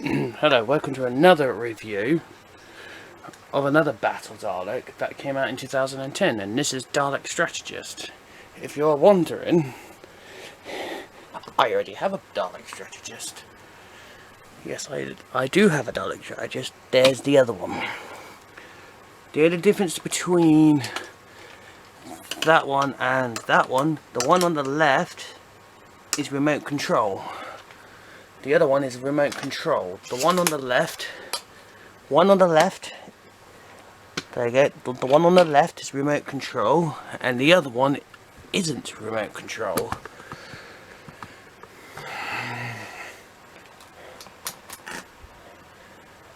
Hello, welcome to another review of another Battle Dalek that came out in 2010, and this is Dalek Strategist. If you're wondering, I already have a Dalek Strategist. Yes, I do have a Dalek Strategist. There's the other one. The only difference between that one and that one, the one on the left is remote control. The other one is remote control. The one on the left, there you go, the one on the left is remote control, and the other one isn't remote control.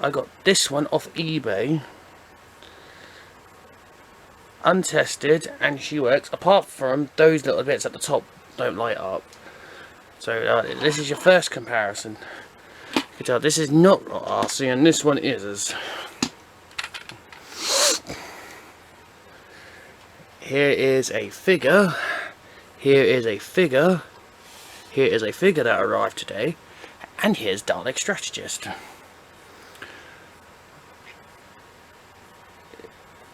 I got this one off eBay, untested, and she works, apart from those little bits at the top don't light up. So this is your first comparison. You can tell this is not RC and this one is. Here is a figure. Here is a figure. Here is a figure that arrived today. And here's Dalek Strategist.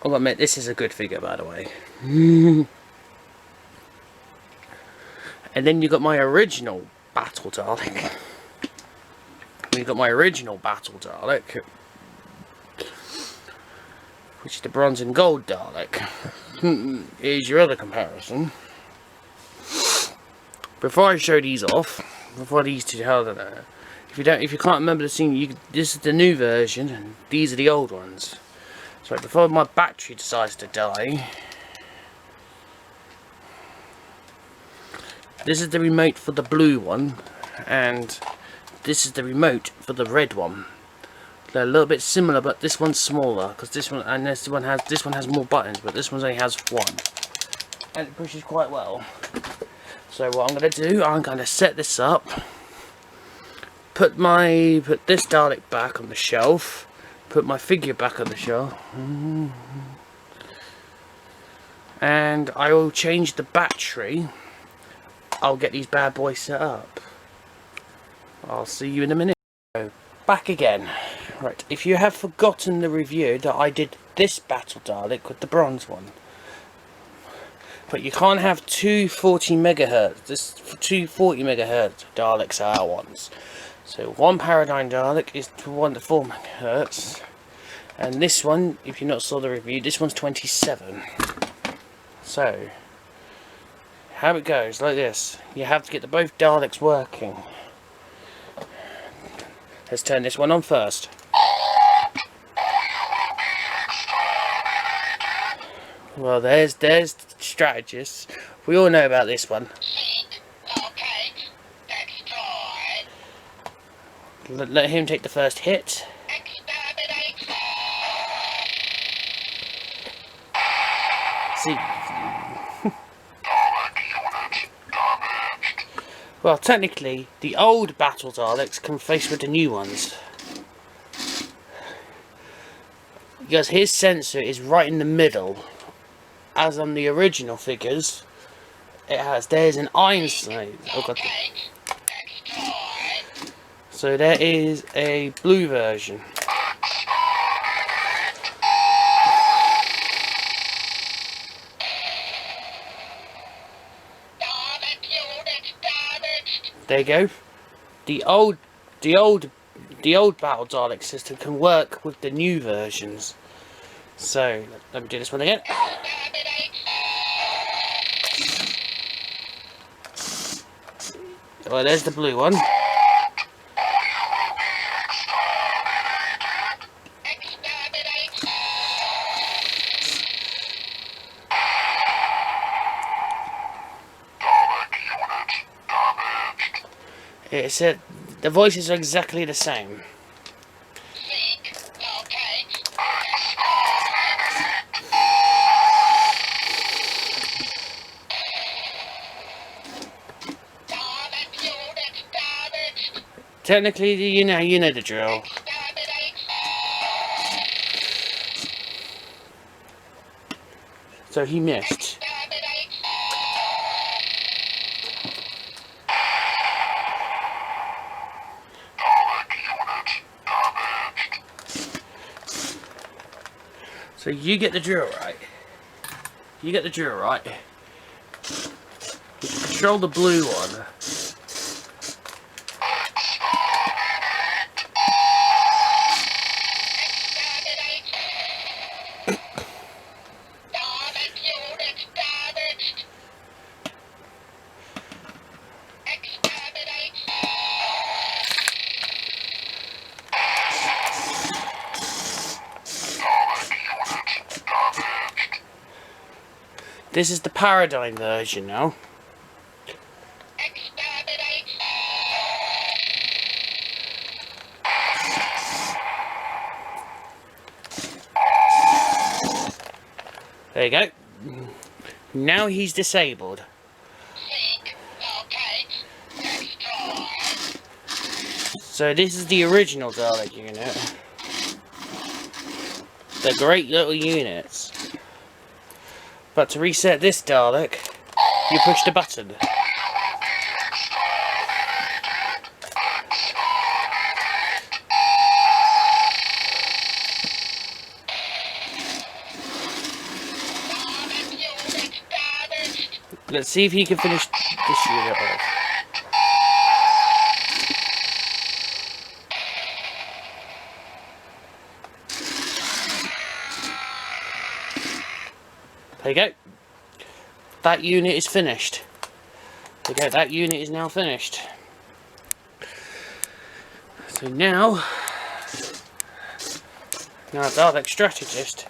I'll admit, this is a good figure, by the way. And then you got my original Battle Dalek. You got my original Battle Dalek, which is the bronze and gold Dalek. Here's your other comparison. Before I show these off, before these two, if you can't remember the scene, this is the new version, and these are the old ones. So before my battery decides to die. This is the remote for the blue one, and this is the remote for the red one. They're a little bit similar, but this one's smaller because this one has more buttons, but this one only has one, and it pushes quite well. So what I'm going to do, I'm going to set this up, put this Dalek back on the shelf, put my figure back on the shelf, and I will change the battery. I'll get these bad boys set up. I'll see you in a minute. So, back again. Right, if you have forgotten the review that I did this Battle Dalek with the bronze one. But you can't have two 40 megahertz. This 240 megahertz Daleks are our ones. So one Paradigm Dalek is 1 to 4 megahertz. And this one, if you not saw the review, this one's 27. So how it goes, like this. You have to get both Daleks working. Let's turn this one on first. Well, there's Strategist. We all know about this one. Let him take the first hit. See. Well, technically, the old Battle Daleks can face with the new ones. Because his sensor is right in the middle. As on the original figures, there's an Ironside. Oh God. So there is a blue version. There you go. The old Battle Dalek system can work with the new versions. So let me do this one again. Well, there's the blue one. It said the voices are exactly the same. Technically, you know the drill. So he missed. So you get the drill right. You get the drill right. You control the blue one. This is the paradigm version now. There you go. Now he's disabled. So this is the original Dalek unit. They're great little units. But to reset this Dalek, you push the button. Let's see if he can finish this unit off. There you go. That unit is finished. There you go, that unit is now finished. So now Dalek Strategist,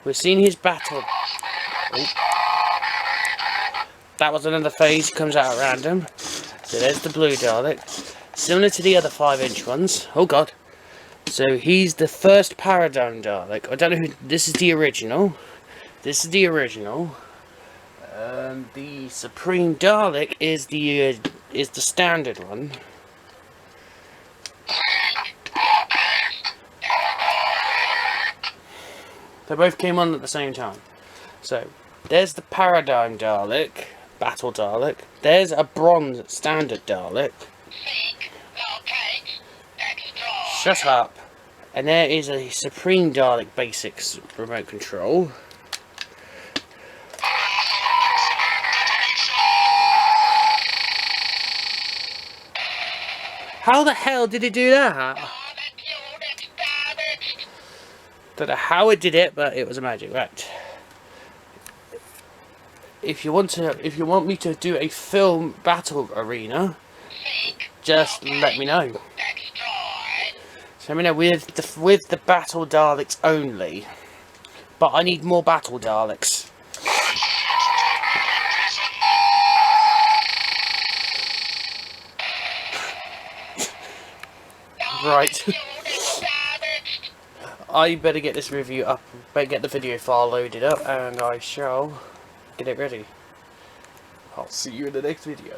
we've seen his battle. Oh. That was another phase, comes out at random. So there's the blue Dalek. Similar to the other 5-inch ones. Oh god. So he's the first paradigm Dalek. I don't know who, this is the original. This is the original. The Supreme Dalek is the standard one. They both came on at the same time. So there's the Paradigm Dalek, Battle Dalek. There's a bronze standard Dalek. Shut up. And there is a Supreme Dalek Basics remote control. How the hell did it do that? Don't know how it did it, but it was a magic. Right. If you want me to do a film battle arena, just let me know. So let me know with the battle Daleks only. But I need more battle Daleks. Right. I better get this review up, better get the video file loaded up, and I shall get it ready. I'll see you in the next video.